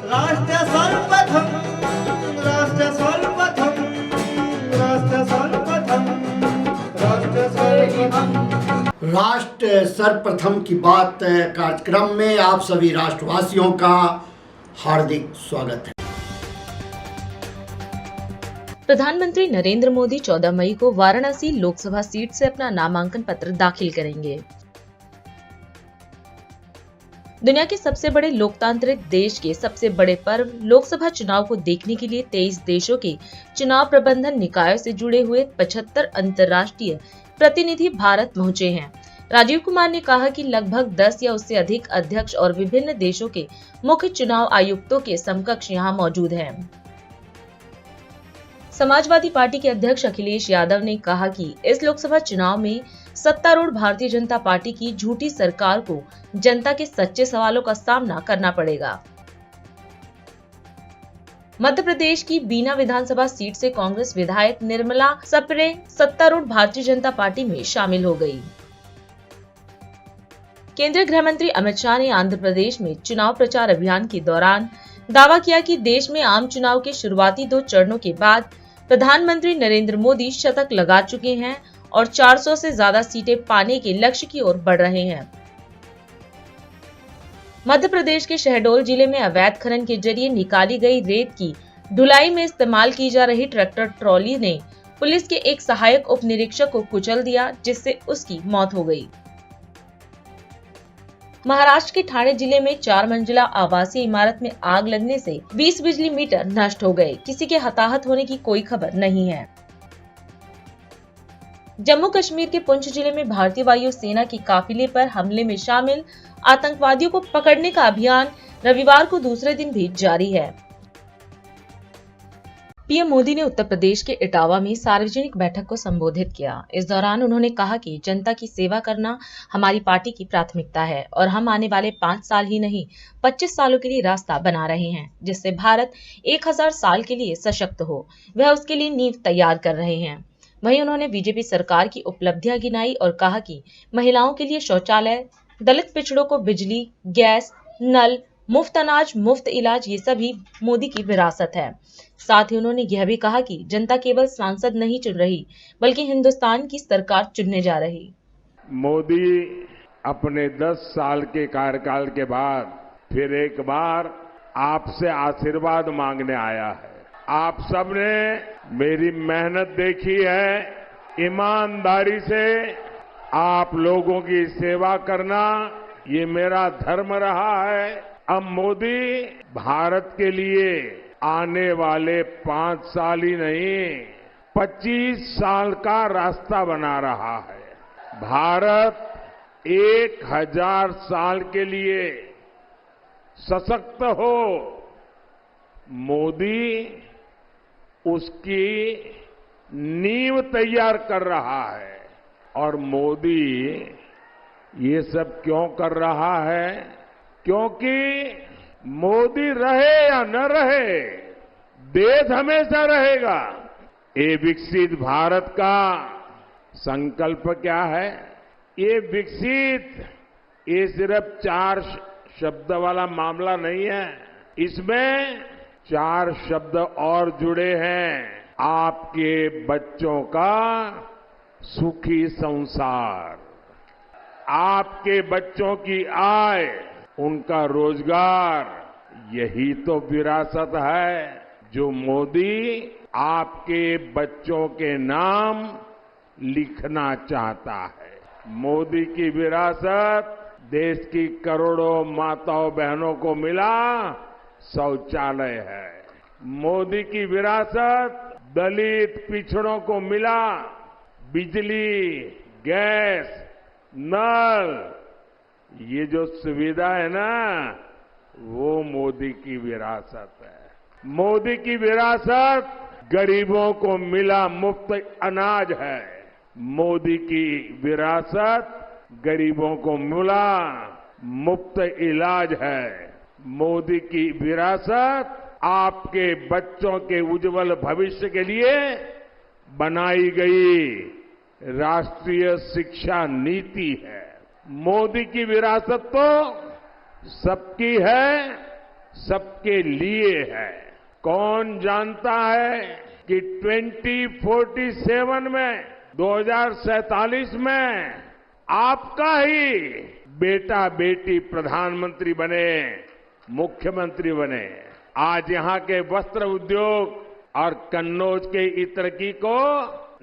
राष्ट्र सर्वप्रथम, राष्ट्र सर्वप्रथम, राष्ट्र सर्वप्रथम, राष्ट्र सर्वप्रथम। राष्ट्र सर्वप्रथम की बात कार्यक्रम में आप सभी राष्ट्रवासियों का हार्दिक स्वागत है। प्रधानमंत्री नरेंद्र मोदी 14 मई को वाराणसी लोकसभा सीट से अपना नामांकन पत्र दाखिल करेंगे। दुनिया के सबसे बड़े लोकतांत्रिक देश के सबसे बड़े पर्व लोकसभा चुनाव को देखने के लिए 23 देशों के चुनाव प्रबंधन निकायों से जुड़े हुए 75 अंतर्राष्ट्रीय प्रतिनिधि भारत पहुंचे हैं। राजीव कुमार ने कहा कि लगभग 10 या उससे अधिक अध्यक्ष और विभिन्न देशों के मुख्य चुनाव आयुक्तों के समकक्ष यहां मौजूद हैं। समाजवादी पार्टी के अध्यक्ष अखिलेश यादव ने कहा कि इस लोकसभा चुनाव में सत्तारूढ़ भारतीय जनता पार्टी की झूठी सरकार को जनता के सच्चे सवालों का सामना करना पड़ेगा। मध्य प्रदेश की बीना विधानसभा सीट से कांग्रेस विधायक निर्मला सप्रे सत्तारूढ़ भारतीय जनता पार्टी में शामिल हो गई। केंद्रीय गृह मंत्री अमित शाह ने आंध्र प्रदेश में चुनाव प्रचार अभियान के दौरान दावा किया कि देश में आम चुनाव के शुरुआती 2 चरणों के बाद प्रधानमंत्री नरेंद्र मोदी शतक लगा चुके हैं और 400 से ज्यादा सीटें पाने के लक्ष्य की ओर बढ़ रहे हैं। मध्य प्रदेश के शहडोल जिले में अवैध खनन के जरिए निकाली गई रेत की ढुलाई में इस्तेमाल की जा रही ट्रैक्टर ट्रॉली ने पुलिस के एक सहायक उप निरीक्षक को कुचल दिया, जिससे उसकी मौत हो गई। महाराष्ट्र के ठाणे जिले में 4 मंजिला आवासीय इमारत में आग लगने से 20 बिजली मीटर नष्ट हो गए। किसी के हताहत होने की कोई खबर नहीं है। जम्मू कश्मीर के पुंछ जिले में भारतीय वायु सेना की काफिले पर हमले में शामिल आतंकवादियों को पकड़ने का अभियान रविवार को दूसरे दिन भी जारी है। पीएम मोदी ने उत्तर प्रदेश के इटावा में सार्वजनिक बैठक को संबोधित किया। इस दौरान उन्होंने कहा कि जनता की सेवा करना हमारी पार्टी की प्राथमिकता है और हम आने वाले 5 साल ही नहीं 25 सालों के लिए रास्ता बना रहे हैं, जिससे भारत 1000 साल के लिए सशक्त हो। वह उसके लिए नींव तैयार कर रहे हैं। वहीं उन्होंने बीजेपी सरकार की उपलब्धियां गिनाई और कहा कि महिलाओं के लिए शौचालय, दलित पिछड़ों को बिजली, गैस, नल, मुफ्त अनाज, मुफ्त इलाज, ये सभी मोदी की विरासत है। साथ ही उन्होंने यह भी कहा कि जनता केवल सांसद नहीं चुन रही, बल्कि हिंदुस्तान की सरकार चुनने जा रही। मोदी अपने 10 साल के कार्यकाल के बाद फिर एक बार आपसे आशीर्वाद मांगने आया है। आप सबने मेरी मेहनत देखी है। ईमानदारी से आप लोगों की सेवा करना ये मेरा धर्म रहा है। अब मोदी भारत के लिए आने वाले 5 साल ही नहीं 25 साल का रास्ता बना रहा है। भारत 1000 साल के लिए सशक्त हो, मोदी उसकी नींव तैयार कर रहा है। और मोदी ये सब क्यों कर रहा है? क्योंकि मोदी रहे या न रहे, देश हमेशा रहेगा। ये विकसित भारत का संकल्प क्या है? ये विकसित, ये सिर्फ 4 शब्द वाला मामला नहीं है। इसमें 4 शब्द और जुड़े हैं। आपके बच्चों का सुखी संसार, आपके बच्चों की आय, उनका रोजगार, यही तो विरासत है जो मोदी आपके बच्चों के नाम लिखना चाहता है। मोदी की विरासत देश की करोड़ों माताओं बहनों को मिला शौचालय है। मोदी की विरासत दलित पिछड़ों को मिला बिजली, गैस, नल, ये जो सुविधा है ना, वो मोदी की विरासत है। मोदी की विरासत गरीबों को मिला मुफ्त अनाज है। मोदी की विरासत गरीबों को मिला मुफ्त इलाज है। मोदी की विरासत आपके बच्चों के उज्जवल भविष्य के लिए बनाई गई राष्ट्रीय शिक्षा नीति है। मोदी की विरासत तो सबकी है, सबके लिए है। कौन जानता है कि 2047 में 2047 में आपका ही बेटा बेटी प्रधानमंत्री बने, मुख्यमंत्री बने। आज यहां के वस्त्र उद्योग और कन्नौज के इत्र की को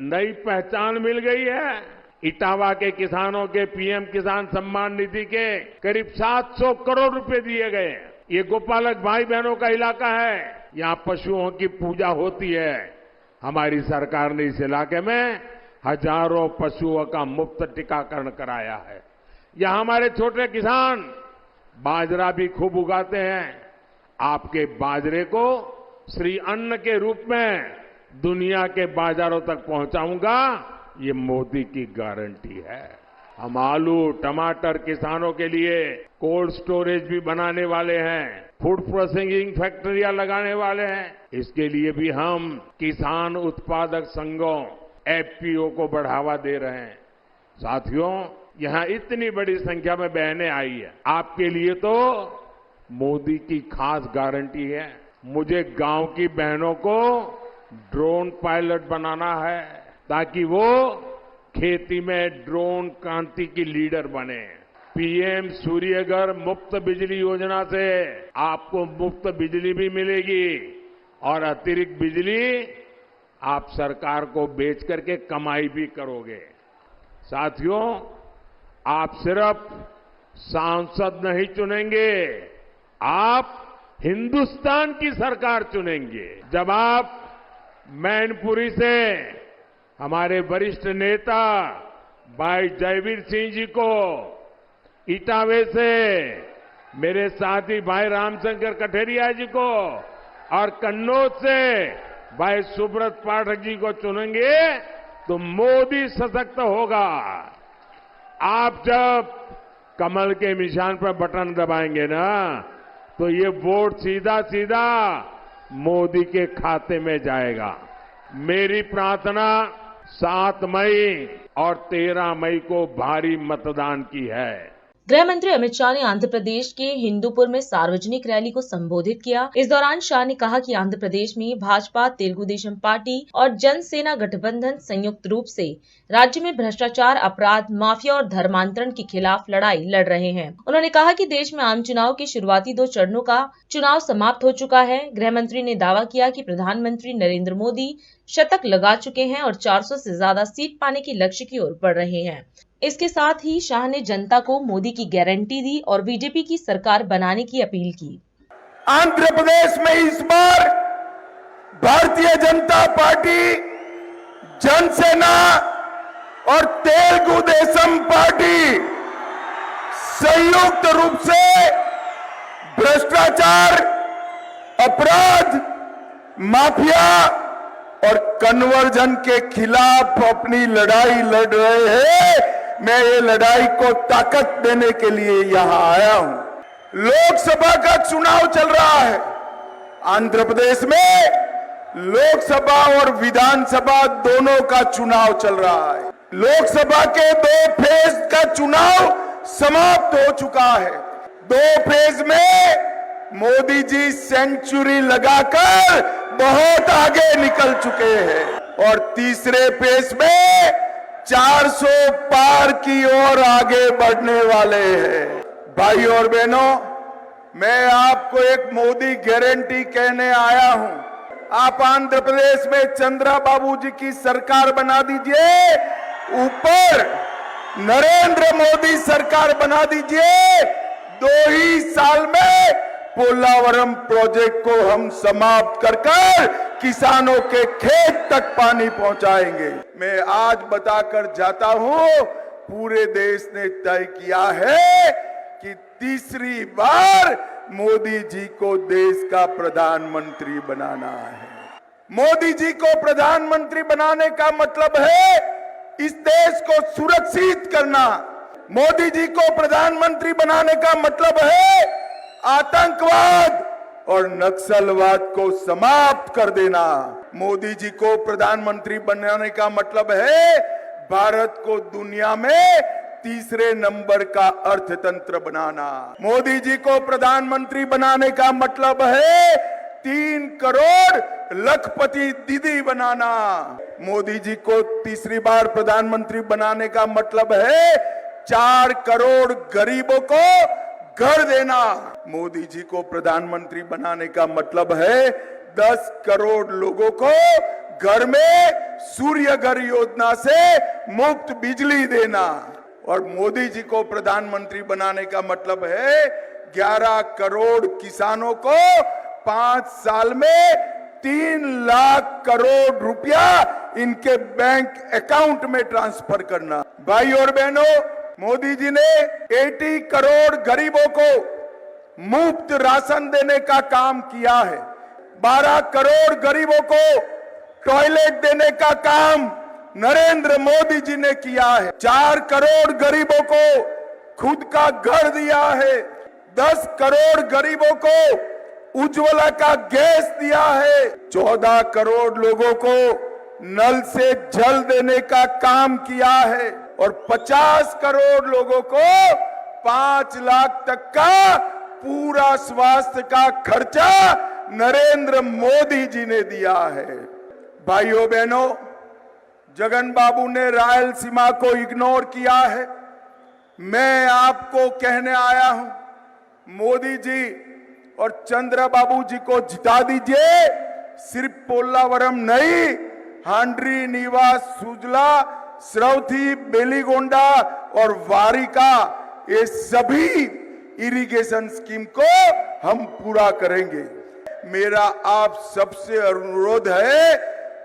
नई पहचान मिल गई है। इटावा के किसानों के पीएम किसान सम्मान निधि के करीब 700 करोड़ रुपए दिए गए। ये गोपालक भाई बहनों का इलाका है, यहां पशुओं की पूजा होती है। हमारी सरकार ने इस इलाके में हजारों पशुओं का मुफ्त टीकाकरण कराया है। यहां हमारे छोटे किसान बाजरा भी खूब उगाते हैं। आपके बाजरे को श्री अन्न के रूप में दुनिया के बाजारों तक पहुंचाऊंगा, ये मोदी की गारंटी है। हम आलू टमाटर किसानों के लिए कोल्ड स्टोरेज भी बनाने वाले हैं, फूड प्रोसेसिंग फैक्ट्रियां लगाने वाले हैं। इसके लिए भी हम किसान उत्पादक संघों एफपीओ को बढ़ावा दे रहे हैं। साथियों, यहां इतनी बड़ी संख्या में बहनें आई है, आपके लिए तो मोदी की खास गारंटी है। मुझे गांव की बहनों को ड्रोन पायलट बनाना है ताकि वो खेती में ड्रोन क्रांति की लीडर बने। पीएम सूर्यघर मुफ्त बिजली योजना से आपको मुफ्त बिजली भी मिलेगी और अतिरिक्त बिजली आप सरकार को बेच करके कमाई भी करोगे। साथियों, आप सिर्फ सांसद नहीं चुनेंगे, आप हिंदुस्तान की सरकार चुनेंगे। जब आप मैनपुरी से हमारे वरिष्ठ नेता भाई जयवीर सिंह जी को, इटावे से मेरे साथी भाई रामशंकर कठेरिया जी को और कन्नौज से भाई सुब्रत पाठक जी को चुनेंगे तो मोदी सशक्त होगा। आप जब कमल के निशान पर बटन दबाएंगे ना, तो ये वोट सीधा सीधा मोदी के खाते में जाएगा। मेरी प्रार्थना 7 मई और 13 मई को भारी मतदान की है। गृह मंत्री अमित शाह ने आंध्र प्रदेश के हिंदूपुर में सार्वजनिक रैली को संबोधित किया। इस दौरान शाह ने कहा कि आंध्र प्रदेश में भाजपा, तेलुगु देशम पार्टी और जनसेना गठबंधन संयुक्त रूप से राज्य में भ्रष्टाचार, अपराध, माफिया और धर्मांतरण के खिलाफ लड़ाई लड़ रहे हैं। उन्होंने कहा कि देश में आम चुनाव के शुरुआती 2 चरणों का चुनाव समाप्त हो चुका है। गृह मंत्री ने दावा किया कि प्रधानमंत्री नरेंद्र मोदी शतक लगा चुके हैं और 400 से ज्यादा सीट पाने के लक्ष्य की ओर बढ़ रहे हैं। इसके साथ ही शाह ने जनता को मोदी की गारंटी दी और बीजेपी की सरकार बनाने की अपील की। आंध्र प्रदेश में इस बार भारतीय जनता पार्टी, जनसेना और तेलुगु देशम पार्टी संयुक्त रूप से भ्रष्टाचार, अपराध, माफिया और कन्वर्जन के खिलाफ अपनी लड़ाई लड़ रहे हैं। मैं ये लड़ाई को ताकत देने के लिए यहां आया हूं। लोकसभा का चुनाव चल रहा है। आंध्र प्रदेश में लोकसभा और विधानसभा दोनों का चुनाव चल रहा है। लोकसभा के 2 फेज का चुनाव समाप्त हो चुका है। 2 फेज में मोदी जी सेंचुरी लगाकर बहुत आगे निकल चुके हैं और तीसरे फेज में 400 पार की ओर आगे बढ़ने वाले हैं। भाई और बहनों, मैं आपको एक मोदी गारंटी कहने आया हूं। आप आंध्र प्रदेश में चंद्रबाबू जी की सरकार बना दीजिए, ऊपर नरेंद्र मोदी सरकार बना दीजिए। 2 ही साल में पोलावरम प्रोजेक्ट को हम समाप्त कर किसानों के खेत तक पानी पहुंचाएंगे। मैं आज बताकर जाता हूं, पूरे देश ने तय किया है कि तीसरी बार मोदी जी को देश का प्रधानमंत्री बनाना है। मोदी जी को प्रधानमंत्री बनाने का मतलब है इस देश को सुरक्षित करना। मोदी जी को प्रधानमंत्री बनाने का मतलब है आतंकवाद और नक्सलवाद को समाप्त कर देना। मोदी जी को प्रधानमंत्री बनाने का मतलब है भारत को दुनिया में तीसरे नंबर का अर्थतंत्र बनाना। मोदी जी को प्रधानमंत्री बनाने का मतलब है 3 करोड़ लखपति दीदी बनाना। मोदी जी को तीसरी बार प्रधानमंत्री बनाने का मतलब है 4 करोड़ गरीबों को घर देना। मोदी जी को प्रधानमंत्री बनाने का मतलब है 10 करोड़ लोगों को घर में सूर्य घर योजना से मुफ्त बिजली देना। और मोदी जी को प्रधानमंत्री बनाने का मतलब है 11 करोड़ किसानों को 5 साल में 3 लाख करोड़ रुपया इनके बैंक अकाउंट में ट्रांसफर करना। भाई और बहनों, मोदी जी ने 80 करोड़ गरीबों को मुफ्त राशन देने का काम किया है। 12 करोड़ गरीबों को टॉयलेट देने का काम नरेंद्र मोदी जी ने किया है। 4 करोड़ गरीबों को खुद का घर दिया है। 10 करोड़ गरीबों को उज्ज्वला का गैस दिया है। 14 करोड़ लोगों को नल से जल देने का काम किया है और 50 करोड़ लोगों को 5 लाख तक का पूरा स्वास्थ्य का खर्चा नरेंद्र मोदी जी ने दिया है। भाइयों बहनों, जगन बाबू ने रायलसीमा को इग्नोर किया है। मैं आपको कहने आया हूं, मोदी जी और चंद्र बाबू जी को जिता दीजिए। सिर्फ पोल्लावरम नहीं, हांड्री, नीवा, सुजला, श्रवथी, बेलीगोंडा और वारिका, ये सभी इरिगेशन स्कीम को हम पूरा करेंगे। मेरा आप सबसे अनुरोध है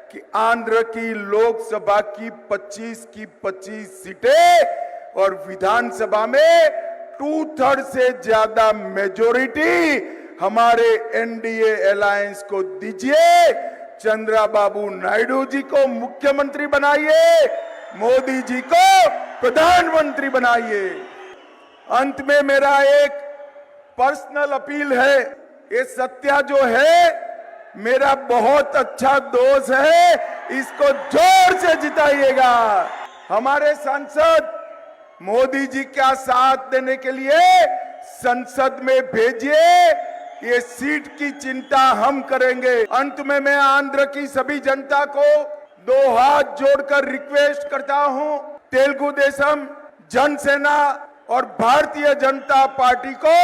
कि आंध्र की लोकसभा की 25 की 25 सीटें और विधानसभा में 2/3 से ज्यादा मेजोरिटी हमारे एनडीए अलायंस को दीजिए। चंद्रबाबू नायडू जी को मुख्यमंत्री बनाइए, मोदी जी को प्रधानमंत्री बनाइए। अंत में मेरा एक पर्सनल अपील है। ये सत्या जो है मेरा बहुत अच्छा दोस्त है, इसको जोर से जिताइएगा। हमारे सांसद मोदी जी का साथ देने के लिए संसद में भेजिए। ये सीट की चिंता हम करेंगे। अंत में मैं आंध्र की सभी जनता को 2 हाथ जोड़कर रिक्वेस्ट करता हूं, तेलुगु देशम, जनसेना और भारतीय जनता पार्टी को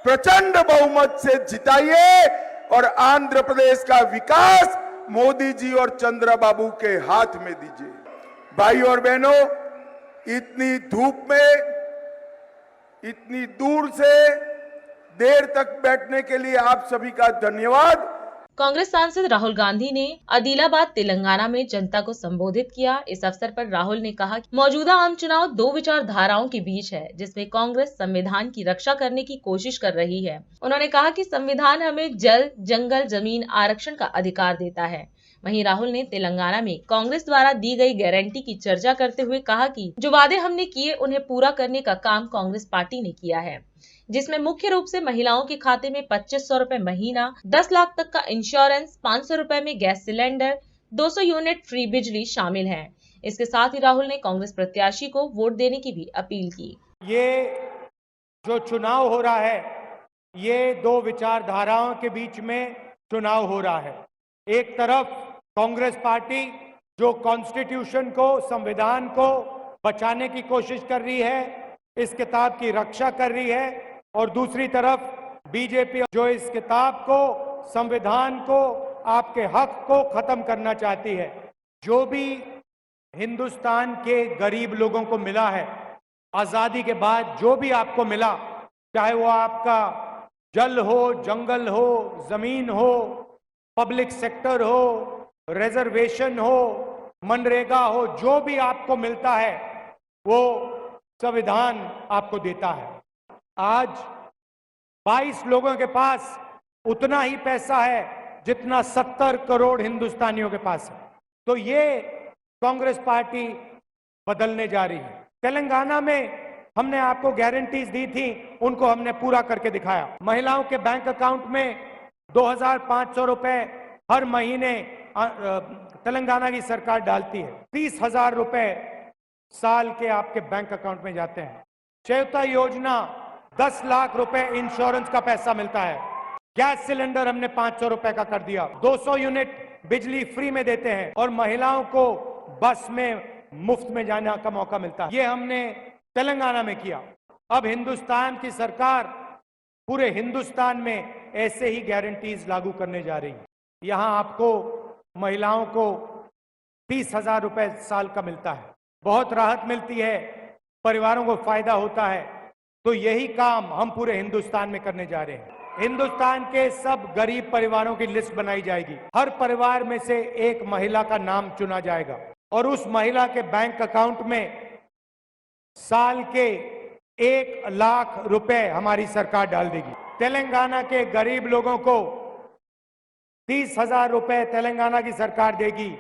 प्रचंड बहुमत से जिताइए और आंध्र प्रदेश का विकास मोदी जी और चंद्रबाबू के हाथ में दीजिए। भाई और बहनों, इतनी धूप में इतनी दूर से देर तक बैठने के लिए आप सभी का धन्यवाद। कांग्रेस सांसद राहुल गांधी ने आदिलाबाद तेलंगाना में जनता को संबोधित किया। इस अवसर पर राहुल ने कहा कि मौजूदा आम चुनाव 2 विचारधाराओं के बीच है, जिसमें कांग्रेस संविधान की रक्षा करने की कोशिश कर रही है। उन्होंने कहा कि संविधान हमें जल, जंगल, जमीन आरक्षण का अधिकार देता है। वहीं राहुल ने तेलंगाना में कांग्रेस द्वारा दी गई गारंटी की चर्चा करते हुए कहा कि जो वादे हमने किए उन्हें पूरा करने का काम कांग्रेस पार्टी ने किया है, जिसमें मुख्य रूप से महिलाओं के खाते में 2500 रुपए महीना, 10 लाख तक का इंश्योरेंस, 500 रुपए में गैस सिलेंडर, 200 यूनिट फ्री बिजली शामिल है। इसके साथ ही राहुल ने कांग्रेस प्रत्याशी को वोट देने की भी अपील की। ये जो चुनाव हो रहा है, ये 2 विचारधाराओं के बीच में चुनाव हो रहा है। एक तरफ कांग्रेस पार्टी जो कॉन्स्टिट्यूशन को, संविधान को बचाने की कोशिश कर रही है, इस किताब की रक्षा कर रही है, और दूसरी तरफ बीजेपी जो इस किताब को, संविधान को, आपके हक को खत्म करना चाहती है। जो भी हिंदुस्तान के गरीब लोगों को मिला है, आजादी के बाद जो भी आपको मिला, चाहे वो आपका जल हो, जंगल हो, जमीन हो, पब्लिक सेक्टर हो, रिजर्वेशन हो, मनरेगा हो, जो भी आपको मिलता है वो संविधान आपको देता है। आज 22 लोगों के पास उतना ही पैसा है जितना 70 करोड़ हिंदुस्तानियों के पास है। तो ये कांग्रेस पार्टी बदलने जा रही है। तेलंगाना में हमने आपको गारंटीज दी थी, उनको हमने पूरा करके दिखाया। महिलाओं के बैंक अकाउंट में 2500 रुपए हर महीने तेलंगाना की सरकार डालती है। 30,000 रुपए साल के आपके बैंक अकाउंट में जाते हैं। चयौता योजना 10 लाख रुपए इंश्योरेंस का पैसा मिलता है। गैस सिलेंडर हमने 500 रुपए का कर दिया। 200 यूनिट बिजली फ्री में देते हैं और महिलाओं को बस में मुफ्त में जाने का मौका मिलता है। ये हमने तेलंगाना में किया। अब हिंदुस्तान की सरकार पूरे हिंदुस्तान में ऐसे ही गारंटीज लागू करने जा रही है। यहाँ आपको महिलाओं को 30,000 रुपए साल का मिलता है। बहुत राहत मिलती है, परिवारों को फायदा होता है। तो यही काम हम पूरे हिंदुस्तान में करने जा रहे हैं। हिंदुस्तान के सब गरीब परिवारों की लिस्ट बनाई जाएगी। हर परिवार में से एक महिला का नाम चुना जाएगा और उस महिला के बैंक अकाउंट में साल के 1 लाख रुपए हमारी सरकार डाल देगी। तेलंगाना के गरीब लोगों को 30,000 रुपए तेलंगाना की सरकार देगी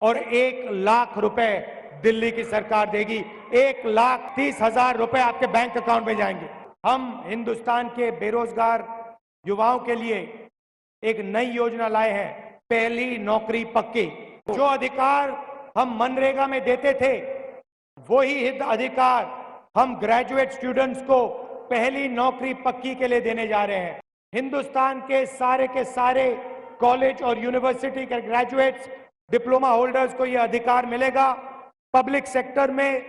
और 1 लाख रुपए दिल्ली की सरकार देगी। 1,30,000 रुपए आपके बैंक अकाउंट में जाएंगे। हम हिंदुस्तान के बेरोजगार युवाओं के लिए एक नई योजना लाए हैं, पहली नौकरी पक्की। जो अधिकार हम मनरेगा में देते थे वही अधिकार हम ग्रेजुएट स्टूडेंट्स को पहली नौकरी पक्की के लिए देने जा रहे हैं। हिंदुस्तान के सारे कॉलेज और यूनिवर्सिटी के ग्रेजुएट्स, डिप्लोमा होल्डर्स को यह अधिकार मिलेगा। पब्लिक सेक्टर में,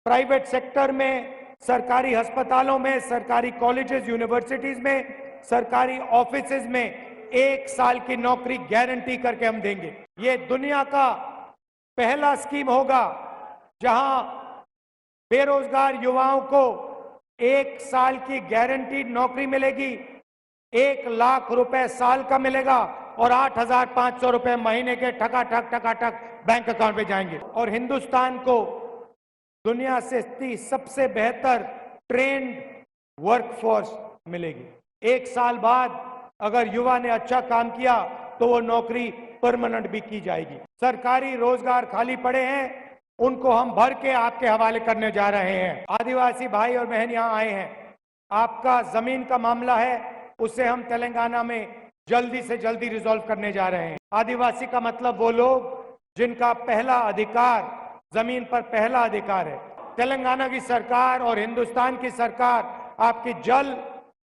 प्राइवेट सेक्टर में, सरकारी अस्पतालों में, सरकारी कॉलेजेस, यूनिवर्सिटीज में, सरकारी ऑफिसेज में 1 साल की नौकरी गारंटी करके हम देंगे। ये दुनिया का पहला स्कीम होगा जहां बेरोजगार युवाओं को 1 साल की गारंटीड नौकरी मिलेगी, 1 लाख रुपए साल का मिलेगा और 8,500 रुपए महीने के ठकाठक बैंक अकाउंट में जाएंगे। और हिंदुस्तान को दुनिया से सबसे बेहतर ट्रेंड वर्कफोर्स मिलेगी। 1 साल बाद अगर युवा ने अच्छा काम किया तो वो नौकरी परमानेंट भी की जाएगी। सरकारी रोजगार खाली पड़े हैं, उनको हम भर के आपके हवाले करने जा रहे हैं। आदिवासी भाई और बहन यहाँ आए हैं, आपका जमीन का मामला है, उसे हम तेलंगाना में जल्दी से जल्दी रिजॉल्व करने जा रहे हैं। आदिवासी का मतलब वो लोग जिनका पहला अधिकार, जमीन पर पहला अधिकार है। तेलंगाना की सरकार और हिंदुस्तान की सरकार आपकी जल,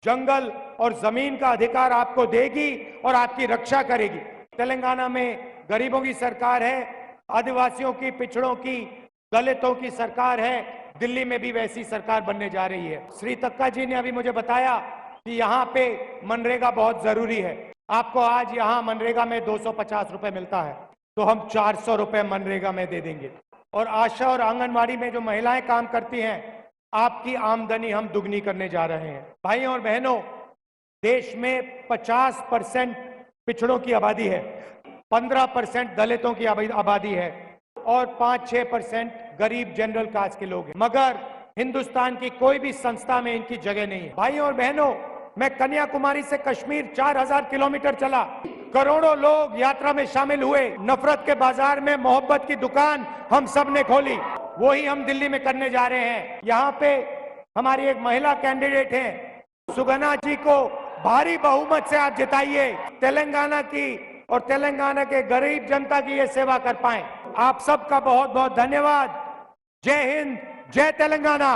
जंगल और जमीन का अधिकार आपको देगी और आपकी रक्षा करेगी। तेलंगाना में गरीबों की सरकार है, आदिवासियों की, पिछड़ों की, दलितों की सरकार है। दिल्ली में भी वैसी सरकार बनने जा रही है। श्री तक्का जी ने अभी मुझे बताया कि यहाँ पे मनरेगा बहुत जरूरी है। आपको आज यहाँ मनरेगा में 250 रुपए मिलता है, तो हम 400 रुपए मनरेगा में दे देंगे। और आशा और आंगनवाड़ी में जो महिलाएं काम करती हैं, आपकी आमदनी हम दुगनी करने जा रहे हैं। भाइयों और बहनों, देश में 50% पिछड़ों की आबादी है, 15% दलितों की आबादी है और 5-6% गरीब जनरल कास्ट के लोग हैं। मगर हिंदुस्तान की कोई भी संस्था में इनकी जगह नहीं है। भाइयों और बहनों, मैं कन्याकुमारी से कश्मीर 4000 किलोमीटर चला, करोड़ों लोग यात्रा में शामिल हुए। नफरत के बाजार में मोहब्बत की दुकान हम सब ने खोली, वही हम दिल्ली में करने जा रहे हैं। यहाँ पे हमारी एक महिला कैंडिडेट हैं, सुगना जी को भारी बहुमत से आप जिताइए। तेलंगाना की और तेलंगाना के गरीब जनता की ये सेवा कर पाए। आप सबका बहुत बहुत धन्यवाद। जय हिंद, जय तेलंगाना।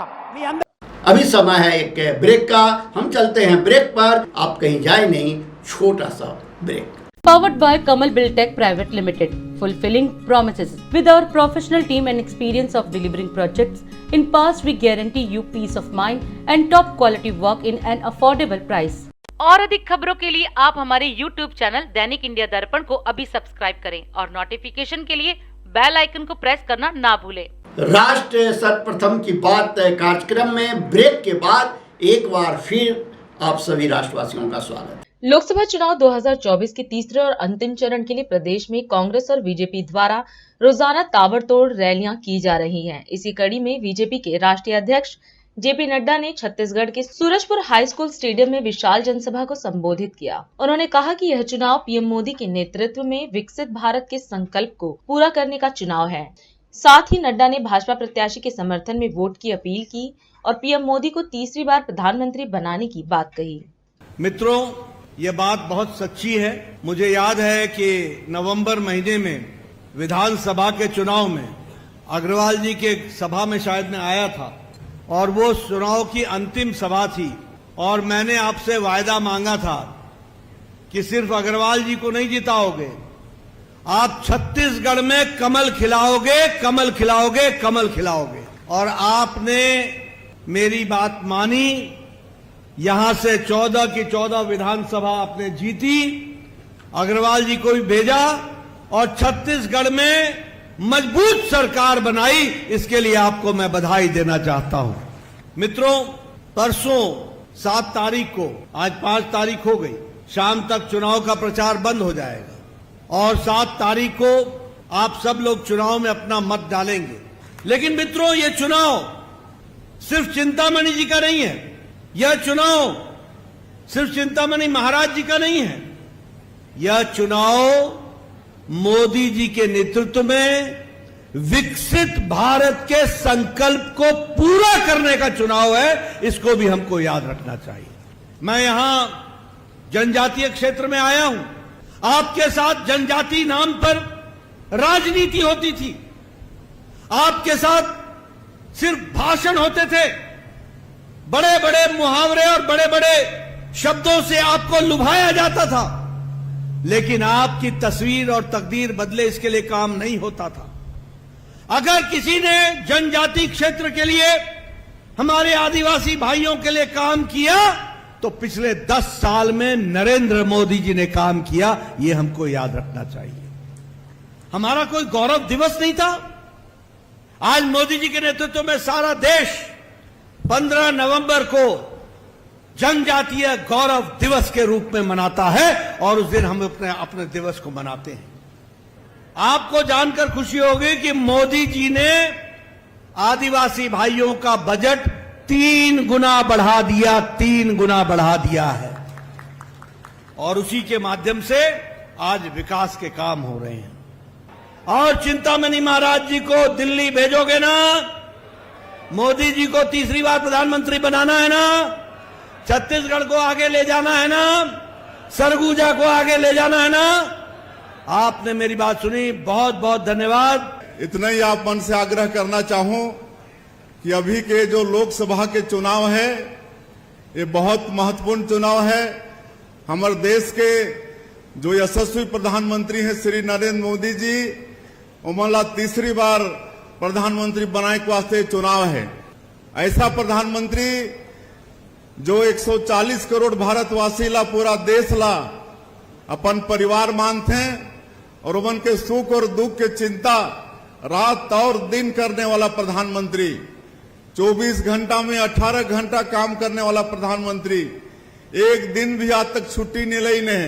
अभी समय है एक ब्रेक का, हम चलते हैं ब्रेक पर। आप कहीं जाए नहीं, छोटा सा break. Powered by Kamal Buildtech Private Limited, fulfilling promises. With our professional team and experience of delivering projects, in past we guarantee you peace of mind and top quality work in an affordable price. और अधिक खबरों के लिए आप हमारे YouTube channel दैनिक India दर्पण को अभी सब्सक्राइब करें और नोटिफिकेशन के लिए बेल आइकन को प्रेस करना ना भूलें। राष्ट्र सर्वप्रथम की बात कार्यक्रम में ब्रेक के बाद एक बार फिर आप सभी राष्ट्रवासियों का स्वागत। लोकसभा चुनाव 2024 के तीसरे और अंतिम चरण के लिए प्रदेश में कांग्रेस और बीजेपी द्वारा रोजाना ताबड़तोड़ रैलियां की जा रही हैं। इसी कड़ी में बीजेपी के राष्ट्रीय अध्यक्ष जेपी नड्डा ने छत्तीसगढ़ के सूरजपुर हाई स्कूल स्टेडियम में विशाल जनसभा को संबोधित किया। उन्होंने कहा कि यह चुनाव पीएम मोदी के नेतृत्व में विकसित भारत के संकल्प को पूरा करने का चुनाव है। साथ ही नड्डा ने भाजपा प्रत्याशी के समर्थन में वोट की अपील की और पीएम मोदी को तीसरी बार प्रधानमंत्री बनाने की बात कही। मित्रों, ये बात बहुत सच्ची है। मुझे याद है कि नवंबर महीने में विधानसभा के चुनाव में अग्रवाल जी के सभा में शायद मैं आया था और वो चुनाव की अंतिम सभा थी और मैंने आपसे वायदा मांगा था कि सिर्फ अग्रवाल जी को नहीं जिताओगे, आप छत्तीसगढ़ में कमल खिलाओगे, कमल खिलाओगे, कमल खिलाओगे। और आपने मेरी बात मानी, यहां से 14 की 14 विधानसभा आपने जीती, अग्रवाल जी को भी भेजा और छत्तीसगढ़ में मजबूत सरकार बनाई। इसके लिए आपको मैं बधाई देना चाहता हूं। मित्रों, परसों 7 तारीख को, आज 5 तारीख हो गई, शाम तक चुनाव का प्रचार बंद हो जाएगा और 7 तारीख को आप सब लोग चुनाव में अपना मत डालेंगे। लेकिन मित्रों, ये चुनाव सिर्फ चिंतामणि जी का नहीं है, यह चुनाव सिर्फ चिंतामणि महाराज जी का नहीं है, यह चुनाव मोदी जी के नेतृत्व में विकसित भारत के संकल्प को पूरा करने का चुनाव है। इसको भी हमको याद रखना चाहिए। मैं यहां जनजातीय क्षेत्र में आया हूं। आपके साथ जनजाति नाम पर राजनीति होती थी, आपके साथ सिर्फ भाषण होते थे, बड़े बड़े मुहावरे और बड़े बड़े शब्दों से आपको लुभाया जाता था, लेकिन आपकी तस्वीर और तकदीर बदले इसके लिए काम नहीं होता था। अगर किसी ने जनजाति क्षेत्र के लिए, हमारे आदिवासी भाइयों के लिए काम किया तो पिछले 10 साल में नरेंद्र मोदी जी ने काम किया, यह हमको याद रखना चाहिए। हमारा कोई गौरव दिवस नहीं था। आज मोदी जी के नेतृत्व में सारा देश 15 नवंबर को जनजातीय गौरव दिवस के रूप में मनाता है और उस दिन हम अपने दिवस को मनाते हैं। आपको जानकर खुशी होगी कि मोदी जी ने आदिवासी भाइयों का बजट 3 गुना बढ़ा दिया, 3 गुना बढ़ा दिया है और उसी के माध्यम से आज विकास के काम हो रहे हैं। और चिंतामणि महाराज जी को दिल्ली भेजोगे ना, मोदी जी को तीसरी बार प्रधानमंत्री बनाना है ना, छत्तीसगढ़ को आगे ले जाना है ना, सरगुजा को आगे ले जाना है ना। आपने मेरी बात सुनी, बहुत बहुत धन्यवाद। इतना ही आप मन से आग्रह करना चाहूं कि अभी के जो लोकसभा के चुनाव है, ये बहुत महत्वपूर्ण चुनाव है। हमारे देश के जो यशस्वी प्रधानमंत्री हैं श्री नरेंद्र मोदी जी, उमला तीसरी बार प्रधानमंत्री बनाए के वास्ते चुनाव है। ऐसा प्रधानमंत्री जो 140 करोड़ भारतवासी ला, पूरा देश ला अपन परिवार मानते हैं और उमन के सुख और दुख के चिंता रात और दिन करने वाला प्रधानमंत्री, 24 घंटा में 18 घंटा काम करने वाला प्रधानमंत्री, एक दिन भी आज तक छुट्टी नहीं ली ने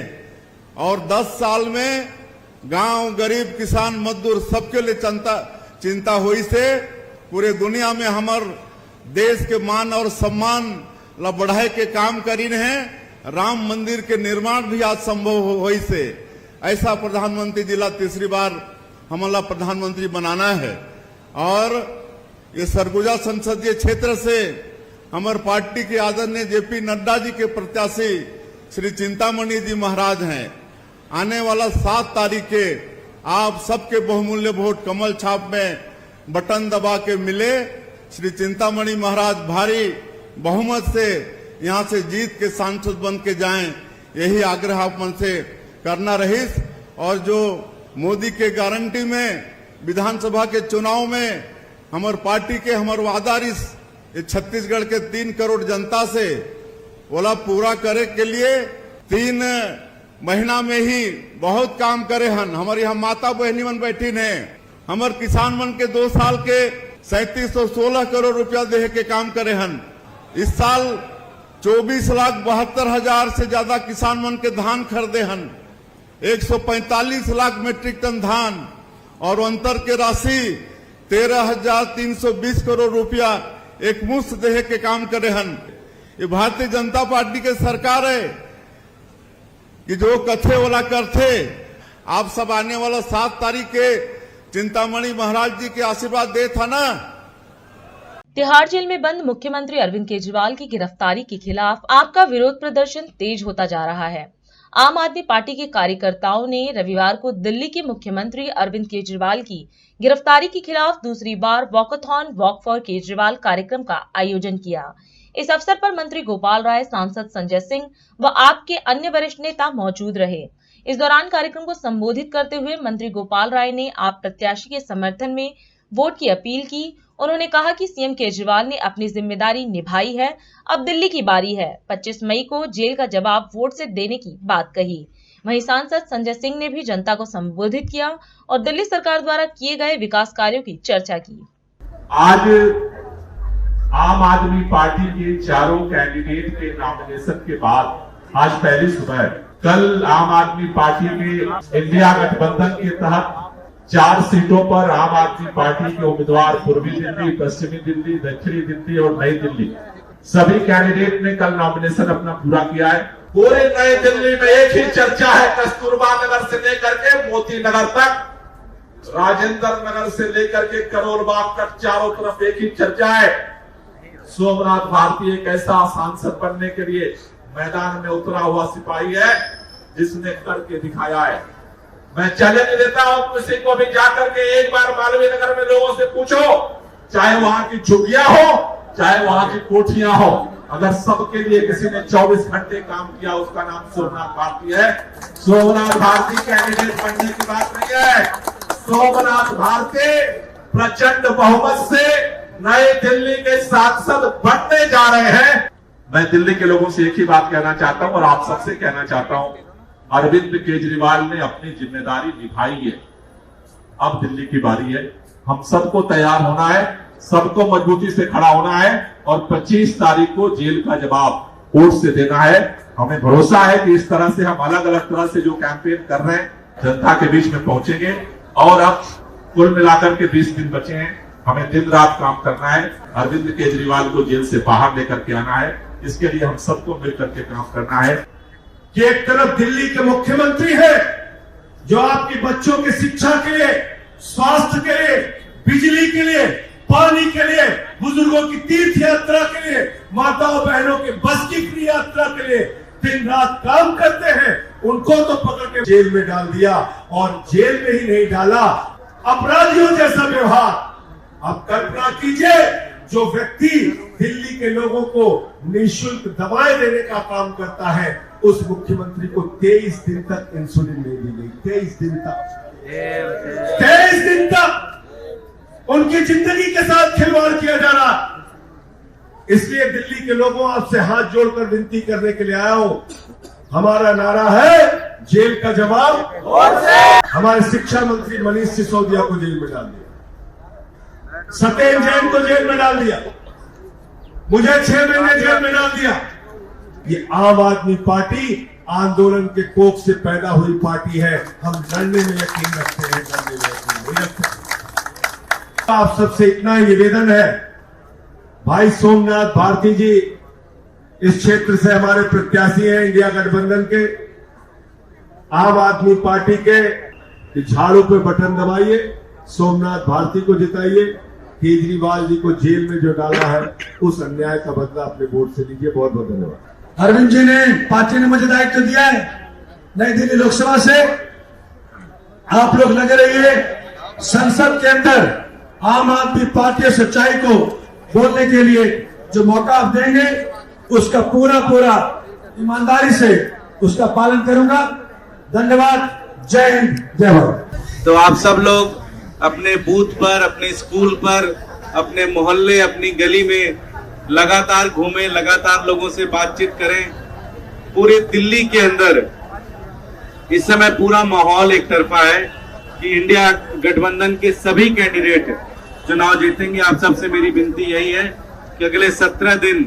और 10 साल में गांव, गरीब, किसान, मजदूर सबके लिए चिंता हुई से पूरे दुनिया में हमारे देश के मान और सम्मान ला बढ़ाए के काम करी हैं। राम मंदिर के निर्माण भी आज संभव हुई से ऐसा प्रधानमंत्री जिला तीसरी बार हमारा प्रधानमंत्री बनाना है। और ये सरगुजा संसदीय क्षेत्र से हमारे पार्टी के आदरणीय जेपी नड्डा जी के प्रत्याशी श्री चिंतामणि जी महाराज हैं। आने वाला 7 तारीख के आप सबके बहुमूल्य वोट कमल छाप में बटन दबा के मिले। श्री चिंतामणि महाराज भारी बहुमत से यहां से जीत के सांसद बन के जाएं, यही आग्रह आप मन से करना रहीस। और जो मोदी के गारंटी में विधानसभा के चुनाव में हमारे पार्टी के हमारे वादा ये छत्तीसगढ़ के 3 करोड़ जनता से बोला पूरा करे के लिए 3 महीना में ही बहुत काम करे हन। हमारे यहाँ माता बहनी मन बैठी ने, हमारे किसान मन के 2 साल के 3716 करोड़ रुपया दे के काम करे हन। इस साल 24,72,000 से ज्यादा किसान मन के धान खरीदे हन, 145 लाख मीट्रिक टन धान और अंतर के राशि 13,320 करोड़ रुपया एक मुश्त देहे के काम करे हन। ये भारतीय जनता पार्टी के सरकार है कि जो कथे वाला करथे। आप सब आने वाला 7 तारीख के चिंतामणि महाराज जी के आशीर्वाद दे था ना। तिहाड़ जेल में बंद मुख्यमंत्री अरविंद केजरीवाल की गिरफ्तारी के खिलाफ आपका विरोध प्रदर्शन तेज होता जा रहा है। आम आदमी पार्टी के कार्यकर्ताओं ने रविवार को दिल्ली के मुख्यमंत्री अरविंद केजरीवाल की गिरफ्तारी के खिलाफ दूसरी बार वॉकथॉन वॉक फॉर केजरीवाल कार्यक्रम का आयोजन किया। इस अवसर पर मंत्री गोपाल राय, सांसद संजय सिंह व आप के अन्य वरिष्ठ नेता मौजूद रहे। इस दौरान कार्यक्रम को संबोधित करते हुए मंत्री गोपाल राय ने आप प्रत्याशी के समर्थन में वोट की अपील की। उन्होंने कहा कि सीएम केजरीवाल ने अपनी जिम्मेदारी निभाई है, अब दिल्ली की बारी है। 25 मई को जेल का जवाब वोट से देने की बात कही। वहीं सांसद संजय सिंह ने भी जनता को संबोधित किया और दिल्ली सरकार द्वारा किए गए विकास कार्यों की चर्चा की। आज आम आदमी पार्टी के चारों कैंडिडेट के नॉमिनेशन के बाद आज पहली सुबह, कल आम आदमी पार्टी के इंडिया गठबंधन के तहत 4 सीटों पर आम आदमी पार्टी के उम्मीदवार पूर्वी दिल्ली, पश्चिमी दिल्ली, दक्षिणी दिल्ली और नई दिल्ली, सभी कैंडिडेट ने कल नॉमिनेशन अपना पूरा किया है। पूरे नई दिल्ली में एक ही चर्चा है, कस्तूरबा नगर से लेकर के मोती नगर तक, राजेंद्र नगर से लेकर के करोल बाग तक, चारों तरफ एक ही चर्चा है। सोमनाथ भारती एक ऐसा सांसद बनने के लिए मैदान में उतरा हुआ सिपाही है जिसने करके दिखाया है। मैं चैलेंज देता हूं किसी को भी जाकर के एक बार मालवीय नगर में लोगों से पूछो, चाहे वहां की झुग्गियां हो, चाहे वहां की कोठियां हो, अगर सबके लिए किसी ने 24 घंटे काम किया उसका नाम सोमनाथ भारती है। सोमनाथ भारती कैंडिडेट बनने की बात नहीं है। सोमनाथ भारती प्रचंड बहुमत से नई दिल्ली के सांसद बनने जा रहे हैं। मैं दिल्ली के लोगों से एक ही बात कहना चाहता हूं और आप सबसे कहना चाहता हूं, अरविंद केजरीवाल ने अपनी जिम्मेदारी निभाई है, अब दिल्ली की बारी है। हम सबको तैयार होना है, सबको मजबूती से खड़ा होना है और 25 तारीख को जेल का जवाब वोट से देना है। हमें भरोसा है कि इस तरह से हम अलग अलग तरह से जो कैंपेन कर रहे हैं जनता के बीच में पहुंचेंगे। और अब कुल मिलाकर के 20 दिन बचे हैं, हमें दिन रात काम करना है, अरविंद केजरीवाल को जेल से बाहर लेकर के आना है। इसके लिए हम सबको मिलकर के काम करना है। कि एक तरफ दिल्ली के मुख्यमंत्री हैं जो आपकी बच्चों की शिक्षा के लिए, स्वास्थ्य के लिए, बिजली के लिए, पानी के लिए, बुजुर्गों की तीर्थ यात्रा के लिए, माताओं बहनों के बस की फ्री यात्रा के लिए दिन रात काम करते हैं, उनको तो पकड़ के जेल में डाल दिया और जेल में ही नहीं डाला, अपराधियों जैसा व्यवहार। अब कल्पना कीजिए, जो व्यक्ति दिल्ली के लोगों को निःशुल्क दवाएं देने का काम करता है, उस मुख्यमंत्री को 23 दिन तक इंसुलिन नहीं दी गई। 23 दिन तक 23 दिन तक उनकी जिंदगी के साथ खिलवाड़ किया जा रहा। इसलिए दिल्ली के लोगों, आपसे हाथ जोड़कर विनती करने के लिए आया हूं। हमारा नारा है जेल का जवाब। हमारे शिक्षा मंत्री मनीष सिसोदिया को जेल में डाल दिया, सत्येंद्र जैन को जेल में डाल दिया, मुझे 6 महीने जेल में डाल दिया। ये आम आदमी पार्टी आंदोलन के कोख से पैदा हुई पार्टी है। हम लड़ने में यकीन रखते हैं, लड़ने में यकीन नहीं रखते। आप सबसे इतना ही निवेदन है, भाई सोमनाथ भारती जी इस क्षेत्र से हमारे प्रत्याशी हैं, इंडिया गठबंधन के, आम आदमी पार्टी के। झाड़ू पे बटन दबाइए, सोमनाथ भारती को जिताइए। केजरीवाल जी को जेल में जो डाला है उस अन्याय का बदला अपने वोट से लीजिए। बहुत बहुत धन्यवाद। अरविंद जी ने, पार्टी ने मुझे दायित्व दिया है नई दिल्ली लोकसभा से, आप लोग लगे रहिए। संसद के अंदर आम आदमी पार्टी सच्चाई को बोलने के लिए जो मौका आप देंगे उसका पूरा ईमानदारी से उसका पालन करूंगा। धन्यवाद। जय हिंद, जय भारत। तो आप सब लोग अपने बूथ पर, अपने स्कूल पर, अपने मोहल्ले, अपनी गली में लगातार घूमें, लगातार लोगों से बातचीत करें। पूरे दिल्ली के अंदर इस समय पूरा माहौल एक तरफा है कि इंडिया गठबंधन के सभी कैंडिडेट चुनाव जीतेंगे। आप सबसे मेरी विनती यही है कि अगले 17 दिन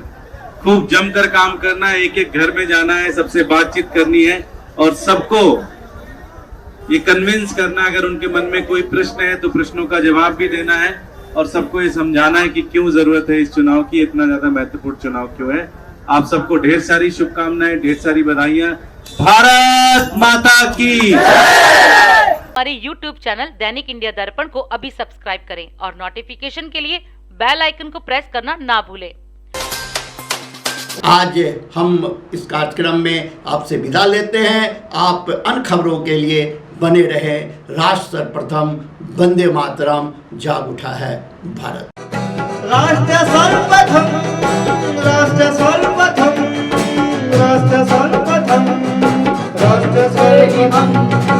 खूब जमकर काम करना है, एक एक घर में जाना है, सबसे बातचीत करनी है और सबको ये कन्विंस करना, अगर उनके मन में कोई प्रश्न है तो प्रश्नों का जवाब भी देना है और सबको ये समझाना है कि क्यों जरूरत है इस चुनाव की, इतना ज्यादा महत्वपूर्ण चुनाव क्यों है। आप सबको ढेर सारी शुभकामनाएं, ढेर सारी बधाइयां। भारत माता की। हमारे YouTube चैनल दैनिक इंडिया दर्पण को अभी सब्सक्राइब करें और नोटिफिकेशन के लिए बेल आइकन को प्रेस करना ना भूलें। आज हम इस कार्यक्रम में आपसे विदा लेते हैं। आप अन्य खबरों के लिए बने रहे। राष्ट्र सर्वप्रथम, वंदे मातरम, जाग उठा है भारत। राष्ट्र सर्वप्रथम, राष्ट्र सर्वप्रथम, राष्ट्र सर्वप्रथम, राष्ट्र सर्वप्रथम।